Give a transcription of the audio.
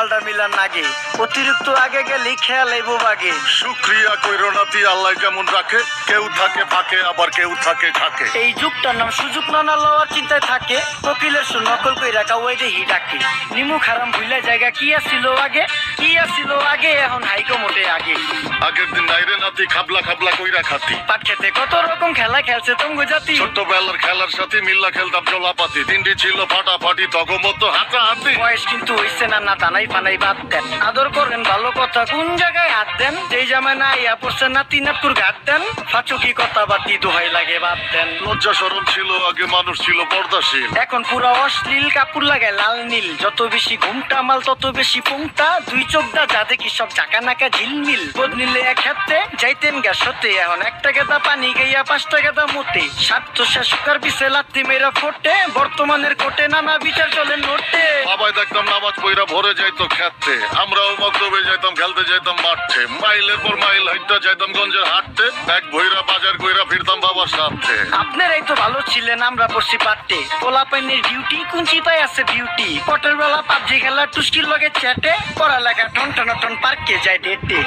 মালটা মিলান নাগে অতিরিক্ত আগে গেলে খেয়াল আইবো বাগে। শুক্রিয়া কইরো নাতি আল্লাহ যেমন রাখে, কেউ থাকে ফাঁকে আবার কেউ থাকে ঝাঁকে। এই যুগটার নাম সুযোগ নানা লওয়ার চিন্তায় থাকে, কোকিলের সু নকল কই রাখা ওই হি ডাকে। নিমু খারাম ভুইলা জায়গা কি আসিল আগে, কি আসিল আগে এখন হাইকো মোটে আগে। আগের দিন নাইরে নাতি খাবলা খাবলা কইরা খাতি, পাট খেতে কত রকম খেলা খেলছে তঙ্গু জাতি। ছোট্টবেলার খেলার সাথে মিল্লা খেলতাম জলাপাতি, তিনটি ছিল ফাটাফাটি তগমতো হাতাহাতি। বয়স কিন্তু হইছে না না টানাই ফানাই বাদ দেন, আদর করেন ভালো কথা কোন জায়গায় হাত দেন। যেই জামায় না ইয়া পড়ছে নাতি নাটকুর ঘাট দেন, ফাঁচুকি কথা বাতি দোহাই লাগে বাদ দেন। লজ্জা শরম ছিল আগে, মানুষ ছিল পর্দাশীল, এখন পুরো অশ্লীল কাপড় লাগায় লাল নীল। যত বেশি ঘুমটা মাল তত বেশি পুংটা, দুই চোখটা যা দেখি সব চাকা নাকা ঝিলমিল। বদলিলে এক হাতে যাইতেন গা সতে, এখন একটা গেদা পানি গাইয়া পাঁচটা গেদা মতে। স্বার্থ শেষকার পিছে লাত্তি মেয়েরা ফোটে, বর্তমানের কোটে নানা বিচার চলে নোটে। বাবাই দেখতাম নামাজ পইরা ভরে যাইতো খেতে, আমরাও মক্তবে যাইতাম খেলতে যাইতাম মাঠে। মাইলের পর মাইল হাইটটা যাইতাম গঞ্জের হাটতে, এক ভইরা বাজার কইরা ফিরতাম বাবার সাথে। আপনারাই তো ভালো ছিলেন, আমরা পড়ছি পাট্টে। পোলা পাইনের ডিউটি কুঞ্চি পাই আছে বিউটি, পটের বেলা পাবজি খেলা টুস্কির লগে চ্যাটে, পড়ালেখা টন টন টন পার্কে যায় ডেটে।